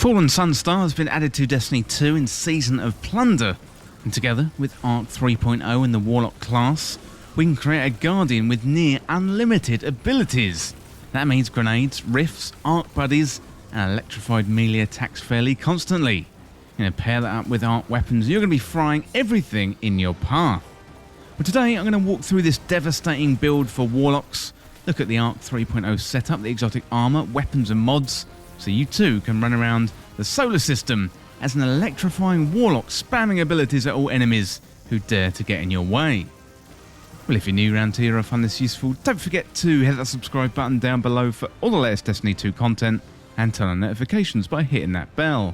Fallen Sunstar has been added to Destiny 2 in Season of Plunder, and together with Arc 3.0 in the Warlock class, we can create a Guardian with near unlimited abilities. That means grenades, rifts, arc buddies, and electrified melee attacks fairly constantly. Pair that up with arc weapons, you're going to be frying everything in your path. But today I'm going to walk through this devastating build for Warlocks, look at the Arc 3.0 setup, the exotic armor, weapons and mods, so you too can run around the solar system as an electrifying Warlock, spamming abilities at all enemies who dare to get in your way. Well, if you're new around here or find this useful, don't forget to hit that subscribe button down below for all the latest Destiny 2 content and turn on notifications by hitting that bell.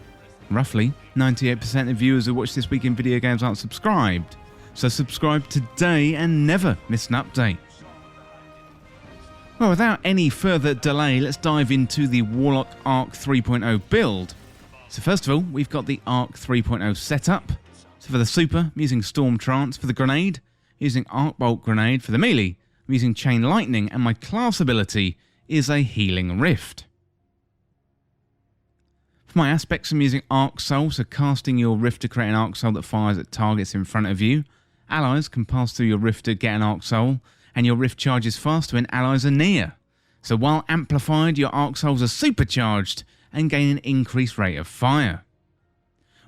Roughly 98% of viewers who watch This Week in Video Games aren't subscribed, so subscribe today and never miss an update. Well, without any further delay, let's dive into the Warlock Arc 3.0 build. So first of all, we've got the Arc 3.0 setup. So for the super, I'm using Storm Trance. For the grenade, I'm using Arc Bolt Grenade. For the melee, I'm using Chain Lightning, and my class ability is a Healing Rift. For my aspects, I'm using Arc Soul, so casting your Rift to create an Arc Soul that fires at targets in front of you. Allies can pass through your Rift to get an Arc Soul, and your Rift charges faster when allies are near. So while amplified, your Arc Souls are supercharged and gain an increased rate of fire.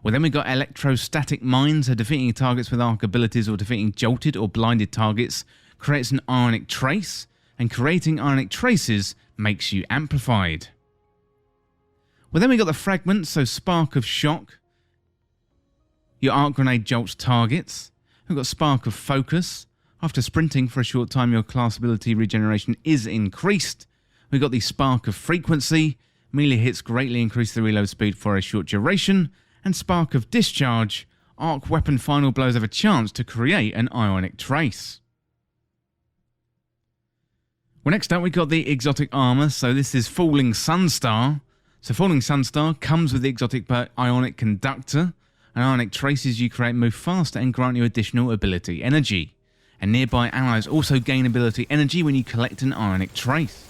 Well, then we've got Electrostatic Mines, so defeating targets with arc abilities or defeating jolted or blinded targets creates an ionic trace, and creating ionic traces makes you amplified. Well, then we got the Fragments, so Spark of Shock. Your Arc Grenade jolts targets. We've got Spark of Focus. After sprinting for a short time, your class ability regeneration is increased. We've got the Spark of Frequency. Melee hits greatly increase the reload speed for a short duration. And Spark of Discharge. Arc weapon final blows have a chance to create an ionic trace. Well, next up we've got the exotic armor. So this is Falling Sunstar. So Falling Sunstar comes with the exotic ionic conductor. And ionic traces you create move faster and grant you additional ability energy. And nearby allies also gain ability energy when you collect an ionic trace.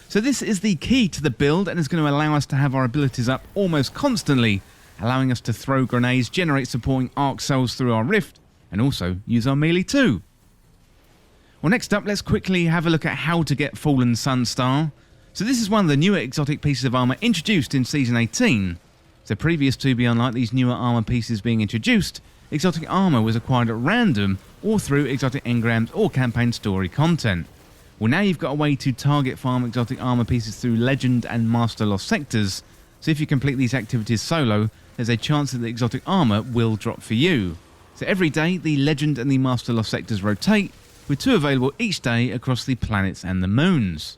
So this is the key to the build and is going to allow us to have our abilities up almost constantly, allowing us to throw grenades, generate supporting arc cells through our rift, and also use our melee too. Well, next up, let's quickly have a look at how to get Fallen Sunstar. So this is one of the newer exotic pieces of armor introduced in Season 18. So previous to be unlike these newer armor pieces being introduced, exotic armor was acquired at random or through exotic engrams or campaign story content. Well, now you've got a way to target farm exotic armor pieces through Legend and Master Lost sectors, so if you complete these activities solo, there's a chance that the exotic armor will drop for you. So every day, the Legend and the Master Lost sectors rotate, with 2 available each day across the planets and the moons.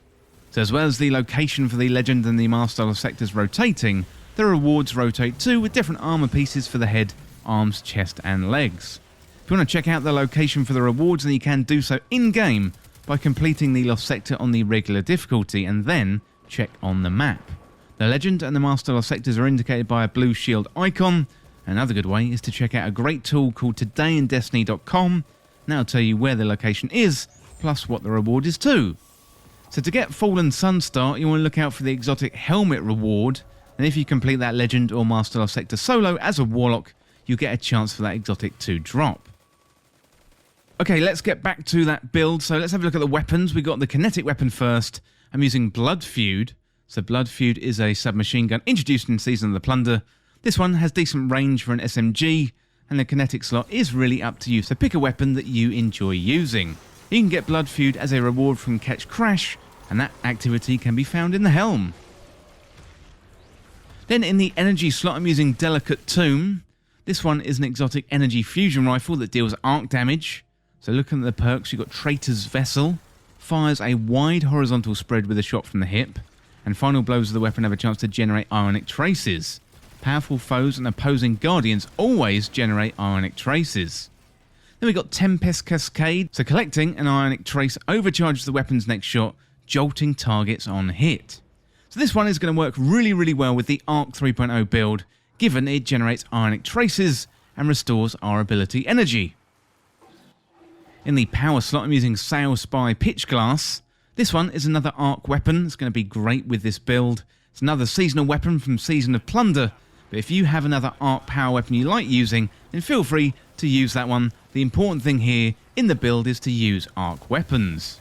So as well as the location for the Legend and the Master Lost sectors rotating, the rewards rotate too, with different armor pieces for the head, arms, chest and legs. If you want to check out the location for the rewards, then you can do so in-game by completing the Lost Sector on the regular difficulty and then check on the map. The Legend and the Master Lost sectors are indicated by a blue shield icon. Another good way is to check out a great tool called todayindestiny.com. Now I'll tell you where the location is, plus what the reward is too. So to get Fallen Sunstar, you want to look out for the exotic helmet reward, and if you complete that Legend or Master Lost sector solo as a Warlock, you get a chance for that exotic to drop. Okay, let's get back to that build. So let's have a look at the weapons. We got the kinetic weapon first. I'm using Blood Feud. So Blood Feud is a submachine gun introduced in Season of the Plunder. This one has decent range for an SMG, and the kinetic slot is really up to you. So pick a weapon that you enjoy using. You can get Blood Feud as a reward from Catch Crash, and that activity can be found in the helm. Then in the energy slot, I'm using Delicate Tomb. This one is an exotic energy fusion rifle that deals arc damage. So looking at the perks, you've got Traitor's Vessel, fires a wide horizontal spread with a shot from the hip, and final blows of the weapon have a chance to generate ionic traces. Powerful foes and opposing guardians always generate ionic traces. Then we've got Tempest Cascade, so collecting an ionic trace overcharges the weapon's next shot, jolting targets on hit. So this one is going to work really well with the Arc 3.0 build, given it generates ionic traces and restores our ability energy. In the power slot, I'm using Sail Spy Pitch Glass. This one is another arc weapon. It's going to be great with this build. It's another seasonal weapon from Season of Plunder, but if you have another arc power weapon you like using, then feel free to use that one. The important thing here in the build is to use arc weapons.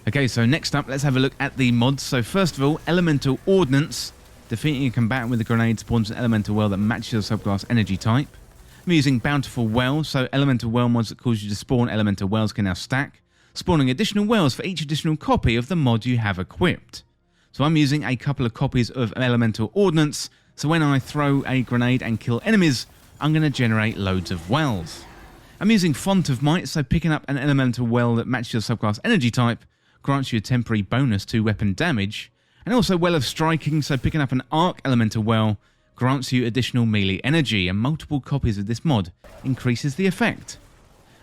Okay, so next up, let's have a look at the mods. So first of all, Elemental Ordnance. Defeating a combatant with a grenade spawns an elemental well that matches your subclass energy type. I'm using Bountiful Well, so elemental well mods that cause you to spawn elemental wells can now stack, spawning additional wells for each additional copy of the mod you have equipped. So I'm using a couple of copies of Elemental Ordnance, so when I throw a grenade and kill enemies, I'm going to generate loads of wells. I'm using Font of Might, so picking up an elemental well that matches your subclass energy type grants you a temporary bonus to weapon damage, and also Well of Striking, so picking up an arc elemental well grants you additional melee energy, and multiple copies of this mod increases the effect.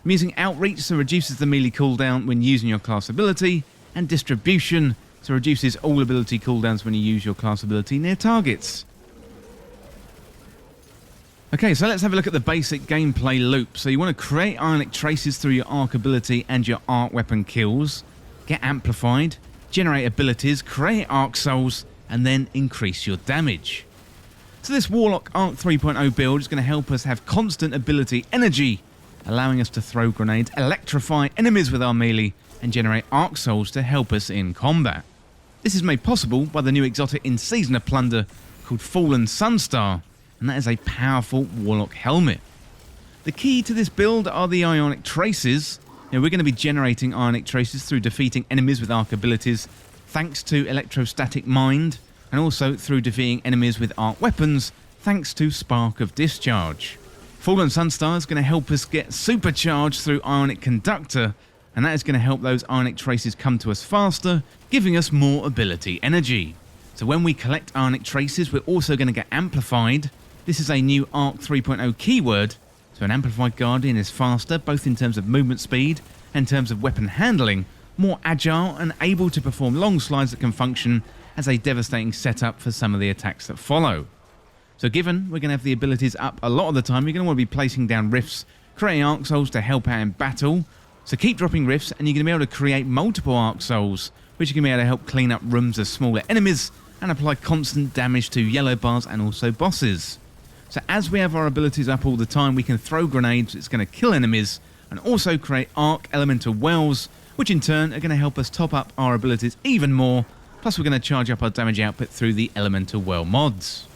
I'm using Outreach, so reduces the melee cooldown when using your class ability, and Distribution, so reduces all ability cooldowns when you use your class ability near targets. Okay, so let's have a look at the basic gameplay loop. So you want to create ionic traces through your arc ability and your arc weapon kills, get amplified, generate abilities, create arc souls, and then increase your damage. So this Warlock Arc 3.0 build is going to help us have constant ability energy, allowing us to throw grenades, electrify enemies with our melee, and generate arc souls to help us in combat. This is made possible by the new exotic in Season of Plunder called Fallen Sunstar, and that is a powerful Warlock helmet. The key to this build are the ionic traces. Now, we're going to be generating ionic traces through defeating enemies with arc abilities, thanks to Electrostatic Mind, and also through defeating enemies with arc weapons, thanks to Spark of Discharge. Fallen Sunstar is going to help us get supercharged through Ionic Conductor, and that is going to help those ionic traces come to us faster, giving us more ability energy. So when we collect ionic traces, we're also going to get amplified. This is a new Arc 3.0 keyword, so an amplified Guardian is faster, both in terms of movement speed and in terms of weapon handling, more agile and able to perform long slides that can function as a devastating setup for some of the attacks that follow. So given we're going to have the abilities up a lot of the time, you're going to want to be placing down rifts, creating arc souls to help out in battle. So keep dropping rifts and you're going to be able to create multiple arc souls, which are going to be able to help clean up rooms of smaller enemies and apply constant damage to yellow bars and also bosses. So as we have our abilities up all the time, we can throw grenades, it's going to kill enemies, and also create arc elemental wells, which in turn are going to help us top up our abilities even more. Plus we're going to charge up our damage output through the elemental well mods.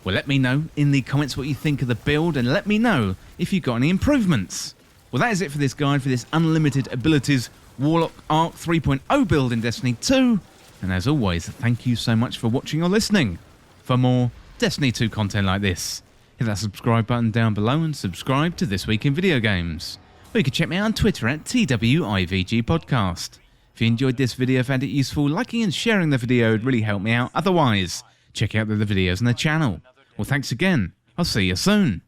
Well, let me know in the comments what you think of the build, and let me know if you've got any improvements. Well, that is it for this guide for this unlimited abilities Warlock Arc 3.0 build in Destiny 2. And as always, thank you so much for watching or listening. For more Destiny 2 content like this, hit that subscribe button down below and subscribe to This Week in Video Games. Or you can check me out on Twitter at TWIVG Podcast. If you enjoyed this video, found it useful, liking and sharing the video would really help me out. Otherwise, check out the other videos on the channel. Well, thanks again. I'll see you soon.